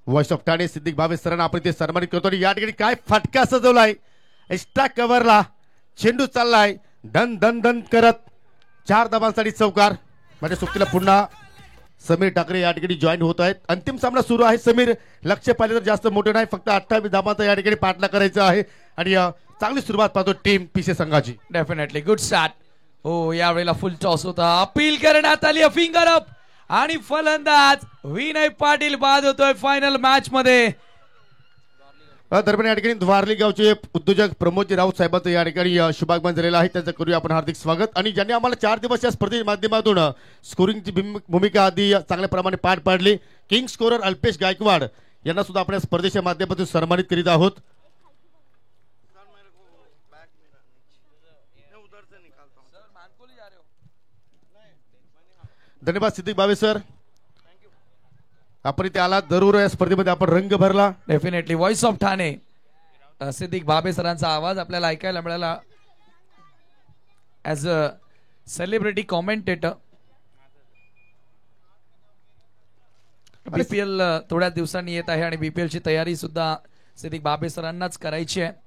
व्हॉइस ऑफ ठाणे सिद्दीक भावे सरांना आपण ते सन्मानित करतो. आणि या ठिकाणी काय फटका सजवलाय. एक्स्ट्रा कव्हरला चेंडू चाललाय धन धन धन करत 4 धावांसाठी चौकार. म्हणजे सुट्टीला पुन्हा समीर ठाकरे या ठिकाणी जॉईन होत आहेत. अंतिम सामना सुरू आहे. समीर लक्ष पाहिलं तर जास्त मोठं नाही, फक्त 28 धावांचा या ठिकाणी पाठला करायचा आहे. आणि चांगली सुरुवात पाहतो टीम पीसे संघाची. Definitely good start. हो, यावेळेला फुल टॉस होता. अपील करण्यात आली, फिंगर अप आणि फलंदाज विनय पाटील बाद होतोय फायनल मॅच मध्ये. दरम्यान या ठिकाणी द्वारली गावचे उद्योजक प्रमोदजी राऊत साहेबांचं या ठिकाणी शुभागमन झालेलं आहे. त्यांचं करूया आपण हार्दिक स्वागत. आणि ज्यांनी आम्हाला 4 दिवस या स्पर्धेच्या माध्यमातून स्कोरिंगची भूमिका आधी चांगल्या प्रमाणे पार पाडली, किंग स्कोरर अल्पेश गायकवाड यांना सुद्धा आपण या स्पर्धेच्या माध्यमातून सन्मानित करीत आहोत. धन्यवाद सिद्दीक भावे सर, आपण इथे आला. जरूर या स्पर्धेमध्ये आपण रंग भरला. Definitely voice of Thane Siddiq Bhave सरांचा आवाज आपल्याला ऐकायला मिळाला as a celebrity commentator. BPL थोड्या दिवसांनी येत आहे आणि बीपीएल ची तयारी सुद्धा सिद्दीक भावे सरांनाच करायची आहे.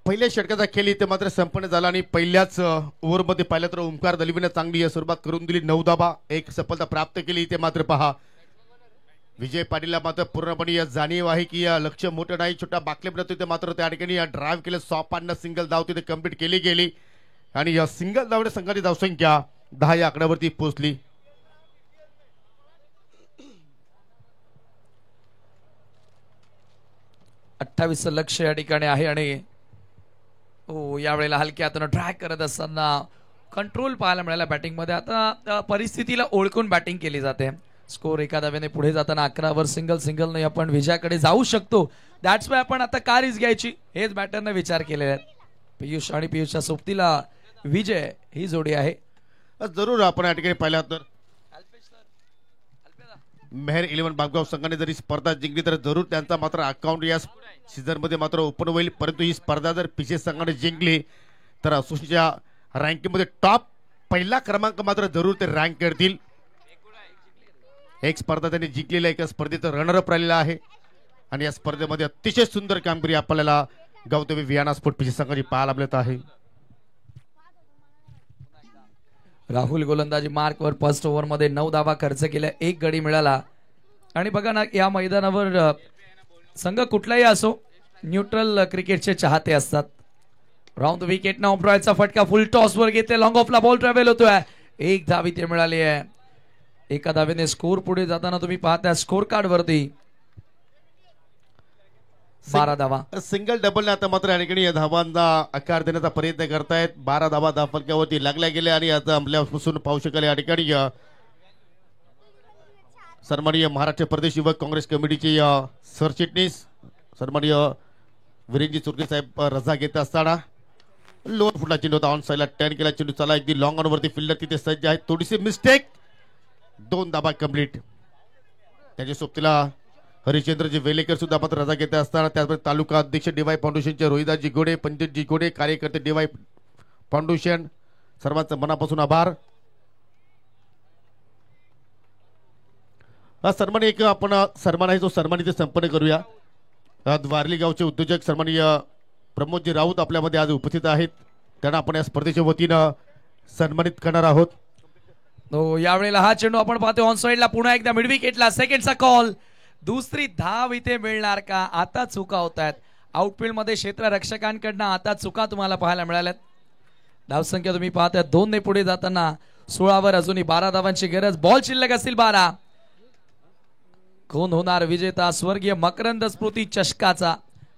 पहिल्या षटकाचा खेळ इथे मात्र संपन्न झाला आणि पहिल्याच ओव्हरमध्ये पाहिलं तर ओमकार दलवीने चांगली सुरुवात करून दिली. 9 धावा, 1 सफलता प्राप्त केली. इथे मात्र पहा विजय पाटीलला मात्र पूर्णपणे जाणीव आहे की लक्ष मोठं नाही, छोटा बाकलेपर्यंत तिथे मात्र त्या ठिकाणी ड्राईव्ह केलं. 105 सिंगल धाव तिथे कंप्लीट केली गेली आणि या सिंगल धावने संघाची धावसंख्या 10 या आकड्यावरती पोहोचली. अठ्ठावीस लक्ष या ठिकाणी आहे आणि हो, यावेळेला हलक्या हाताने ट्रॅक करत असताना कंट्रोल पाहायला मिळाला बॅटिंग मध्ये. आता परिस्थितीला ओळखून बॅटिंग केली जाते. स्कोर एका धावेने पुढे जाताना 11 वर सिंगल आपण विजयाकडे जाऊ शकतो. दॅट्स वाय आपण आता का रिस्क घ्यायची हेच बॅटरने विचार केलेला आहे. पियुष आणि पियुषच्या सोबतीला विजय ही जोडी आहे. जरूर आपण या ठिकाणी पाहिलं तर मेहर 11 बागगाव संघाने जरी स्पर्धा जिंकली तर जरूर त्यांचा मात्र अकाउंट या सीझन मध्ये मात्र ओपन होईल. परंतु ही स्पर्धा जर पीचे संघाने जिंकली तर असोसिएशनच्या रँकिंग मध्ये टॉप पहिला क्रमांक मात्र जरूर ते रँक करतील. एक स्पर्धा त्यांनी जिंकलेल्या एका स्पर्धेचं रनरअप राहिलेला आहे आणि या स्पर्धेमध्ये अतिशय सुंदर कामगिरी आपल्याला गौतमी वियाना स्पोर्ट पीचे संघाची पाहायला मिळत आहे. राहुल गोलंदाजी मार्क वर फर्स्ट ओव्हर मध्ये 9 धावा खर्च केल्या, 1 गडी मिळाला. आणि बघा ना, या मैदानावर संघ कुठलाही असो न्यूट्रल क्रिकेटचे चाहते असतात. राऊंड द विकेट ना ऑब्रॉयचा फटका फुल टॉस वर घेतले, लॉंग ऑफला बॉल ट्रॅव्हल होतोय. 1 धाव इथे मिळाली आहे. एका धावेने स्कोर पुढे जाताना तुम्ही पाहता स्कोर कार्ड वरती 12 धावा. सिंगल डबल आता मात्र या ठिकाणी या धावांचा आकार देण्याचा प्रयत्न करतायत. 12 धावा धावफलकावरती लागल्या गेल्या आणि आता आपल्यापासून पाहू शकाल या ठिकाणी सन्माननीय महाराष्ट्र प्रदेश युवक काँग्रेस कमिटीचे सरचिटणीस सन्माननीय वीरेंद्र चुरके साहेब रजा घेत असताना लोअर फुटला चेंडू होता ऑन साईडला टर्न केला चेंडू चला अगदी लॉंग ऑन वरती फिल्डर तिथे सज्ज आहे थोडीशी मिस्टेक 2 धाबा कंप्लीट त्याच्या सोबतीला हरिश्चंद्रजी वेलेकर सुद्धा मात्र रजा घेत असताना त्याचबरोबर तालुका अध्यक्ष डीवाय फाउंडेशनचे रोहिदासजी गोडे पंडितजी गोडे कार्यकर्ते डीवाय फाउंडेशन सर्वांचं मनापासून आभार. सन्मान एक आपण सन्मान आहे तो सन्मान इथे संपन्न करूया. द्वारली गावचे उद्योजक सन्माननीय प्रमोदजी राऊत आपल्यामध्ये आज उपस्थित आहेत त्यांना आपण या स्पर्धेच्या वतीनं सन्मानित करणार आहोत. तो यावेळेला हा चेंडू आपण पाहतोय ऑन साइडला पुन्हा एकदा मिड विकेटला सेकंडचा कॉल. दुसरी धाव इथे मिळणार का? आता चुका होत आहेत आउटफील्ड मध्ये क्षेत्ररक्षकांकडनं आता चुका तुम्हाला पाहायला मिळाल्यात. धावसंख्या तुम्ही पाहताय 2 ने पुढे जाताना 16 वर अजूनही 12 धावांची गरज. बॉल शिल्लक असतील 12. कोण होणार विजेता? स्वर्गीय मकरंद स्मृती चषकाचा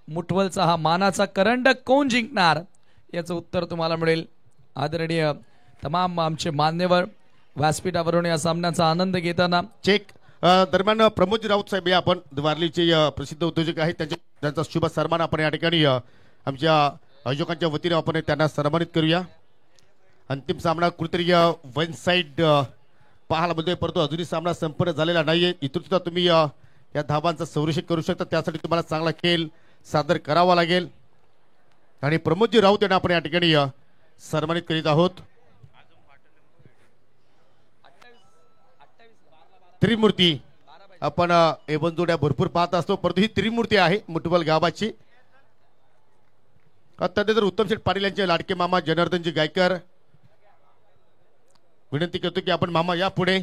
मुठवलचा हा मानाचा करंडक कोण जिंकणार याचं उत्तर तुम्हाला मिळेल. आदरणीय तमाम आमचे मान्यवर व्यासपीठावरून या सामन्याचा आनंद घेताना चेक दरम्यान प्रमोदजी राऊत साहेब हे आपण द्वारलीचे प्रसिद्ध उद्योजक आहेत त्यांचा शुभ सन्मान आपण या ठिकाणी आमच्या आयोजकांच्या वतीने आपण त्यांना सन्मानित करूया. अंतिम सामना कुठेतरी वन साइड पाहायला मिळतोय परंतु अजूनही सामना संपन्न झालेला नाहीये. इथून सुद्धा तुम्ही या धावांचा संरक्षण करू शकता त्यासाठी तुम्हाला चांगला खेळ सादर करावा लागेल आणि प्रमोदजी राऊत यांना आपण या ठिकाणी सन्मानित करीत आहोत. त्रिमूर्ती आपण एवन जोड्या भरपूर पाहत असतो परंतु ही त्रिमूर्ती आहे मुठवल गावाची. त्यानंतर उत्तम शेठ पाटील यांचे लाडके मामा जनार्दनजी गायकर विनंती करतो की आपण मामा या पुढे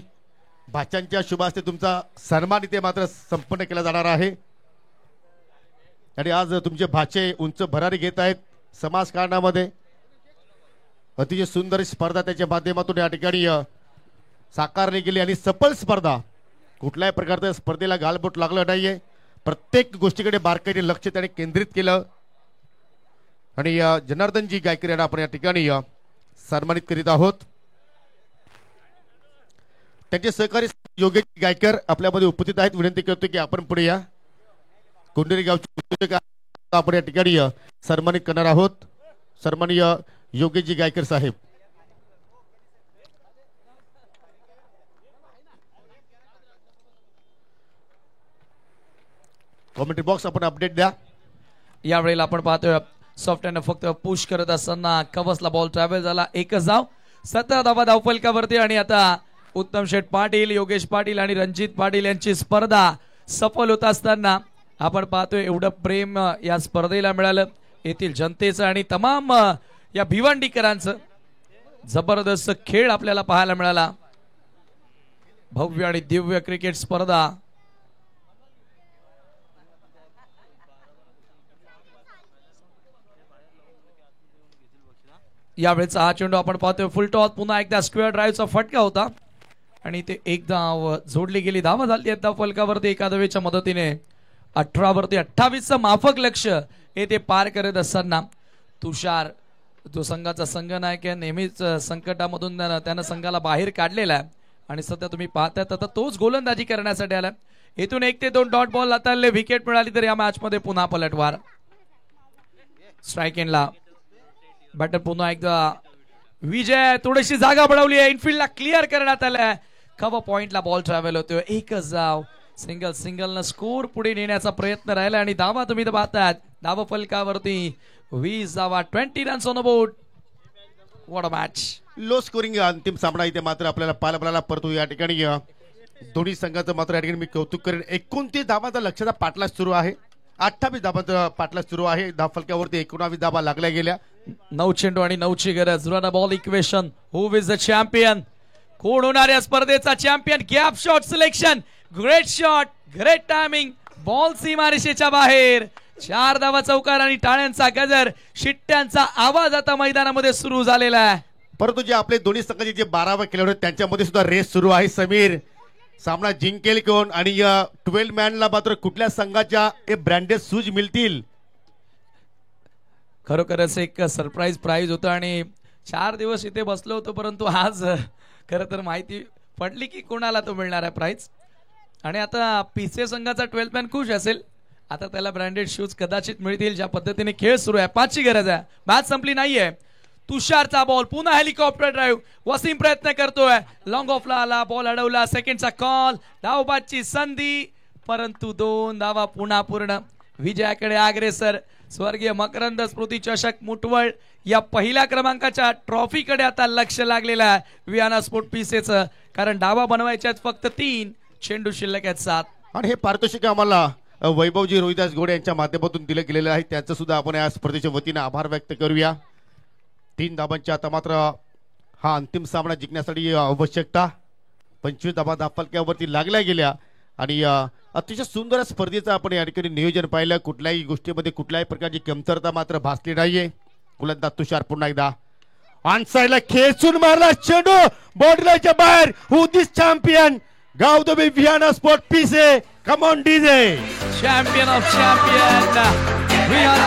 भाच्यांच्या शुभ हस्ते तुमचा सन्मान इथे मात्र संपन्न केला जाणार आहे. आणि आज तुमचे भाचे उंच भरारी घेत आहेत समाजकारणामध्ये अतिशय सुंदर स्पर्धा त्याच्या माध्यमातून या ठिकाणी साकारली गेली आणि सफल स्पर्धा कुठल्याही प्रकारच्या स्पर्धेला गालबोट लागलं नाहीये. प्रत्येक गोष्टीकडे बारकाईने लक्ष त्याने केंद्रित केलं आणि जनार्दनजी गायकर यांना आपण या ठिकाणी सन्मानित करीत आहोत. त्यांचे सहकारी योगेश गायकर आपल्यामध्ये उपस्थित आहेत. विनंती करतो की आपण पुढे या. कोंढेरी गावचे आपण या ठिकाणी सन्मानित करणार आहोत. सन्माननीय योगेशजी गायकर साहेब. कॉमेंट्री बॉक्स आपण अपडेट द्या. यावेळेला आपण पाहतोय सॉफ्ट हँड फक्त पुश करत असताना कवसला बॉल ट्रॅव्हल झाला. एकच धाव 17 धावा धावफलकावरती आणि आता उत्तम शेठ पाटील योगेश पाटील आणि रणजित पाटील यांची स्पर्धा सफल होत असताना आपण पाहतोय एवढं प्रेम या स्पर्धेला मिळालं येथील जनतेचं आणि तमाम या भिवंडीकरांचं. जबरदस्त खेळ आपल्याला पाहायला मिळाला. भव्य आणि दिव्य क्रिकेट स्पर्धा. यावेळेचा हा चेंडू आपण पाहतोय फुल टॉस पुन्हा एकदा स्क्वेअर ड्राईव्हचा फटका होता आणि ते एक धाव जोडली गेली. धावा झाली आता फलकावरती एका धावेच्या मदतीने 18 वरती 28चं माफक लक्ष येथे पार करत असताना तुषार जो संघाचा संघनायक आहे नेहमीच संकटामधून त्यानं संघाला बाहेर काढलेला आहे आणि सध्या तुम्ही पाहताय आता तोच गोलंदाजी करण्यासाठी आला. इथून 1 ते 2 डॉट बॉल हाताळले विकेट मिळाली तर या मॅच मध्ये पुन्हा पलटवार. स्ट्राईक एंडला बॅटर पुन्हा एकदा विजय थोडीशी जागा बनवली आहे. इनफिल्डला क्लिअर करण्यात आलाय. कव्हर पॉइंटला बॉल ट्रॅव्हल होतोय. एकच धाव सिंगल न स्कोर पुढे नेण्याचा प्रयत्न राहिला आणि धावा तुम्ही तर पाहताय धावा फलकावरती 20 धावा 20 runs on the board. What a match. Low scoring अंतिम सामना इथे मात्र आपल्याला पाहायला परतो. या ठिकाणी दोन्ही संघाचं मात्र या ठिकाणी मी कौतुक करेन. 29 धावांचा लक्षाचा पाठलाग सुरू आहे. 28 धावांचा पाठलाग सुरू आहे. धाव फलकावरती 19 धावा लागल्या गेल्या. 9 चेंडू आणि 9ची गरज. Run ball equation. Who is the champion? कोण होणार या स्पर्धेचा champion? Gap shot selection. Great shot great timing. Ball सीमारेषेच्या बाहेर. 4 धावा चौकार आणि टाळ्यांचा गजर शिट्ट्यांचा आवाज आता मैदानामध्ये सुरू झालेला आहे. परंतु जे आपले दोन्ही संघाचे जे 12 खेळाडू आहेत त्यांच्यामध्ये सुद्धा रेस सुरू आहे. समीर सामना जिंकेल कोण आणि 12 मॅनला मात्र कुठल्या संघाच्या ब्रँडेड शूज मिळतील? खरोखरच एक सरप्राईज प्राइज होतं आणि 4 दिवस इथे बसलो होतो परंतु आज खरं तर माहिती पडली की कोणाला तो मिळणार आहे प्राइज. आणि आता पीसीए संघाचा 12th मॅन खुश असेल. आता त्याला ब्रँडेड शूज कदाचित मिळतील. ज्या पद्धतीने खेळ सुरू आहे, 5ची गरज आहे. मॅच संपली नाहीये. तुषारचा बॉल, पुन्हा हेलिकॉप्टर ड्राईव्ह. वसीम प्रयत्न करतोय, लॉंग ऑफला आला, बॉल अडवला. सेकंडचा कॉल, धावबादची संधी, परंतु 2 धावा पुन्हा पूर्ण. विजयाकडे अग्रेसर स्वर्गीय मकरंद स्मृती चषक मुठवळ या पहिल्या क्रमांकाच्या ट्रॉफीकडे आता लक्ष लागलेलं आहे वियाना स्पोर्ट पीसेचं. कारण डावा बनवायच्यात फक्त 3, चेंडू शिल्लक आहेत 7. आणि हे पारितोषिक आम्हाला वैभवजी रोहिदास घोडे यांच्या माध्यमातून दिलं गेलेलं आहे. त्यांचं सुद्धा आपण या स्पर्धेच्या वतीने आभार व्यक्त करूया. 3 धाबांच्या आता मात्र हा अंतिम सामना जिंकण्यासाठी आवश्यकता 25 धाबा धापलक्यावरती लागल्या गेल्या. आणि अतिशय सुंदर स्पर्धेचं आपण या ठिकाणी नियोजन पाहिलं. कुठल्याही गोष्टीमध्ये कुठल्याही प्रकारची कमतरता मात्र भासली नाहीये. गोलंदाज तुषार पुन्हा एकदा ऑन साइडला खेचून मारला चेंडू बॉर्डरच्या बाहेर. हु दिस चॅम्पियन गाव द वियाना स्पोर्ट पीसे. Come on DJ. Champion of champion Vienna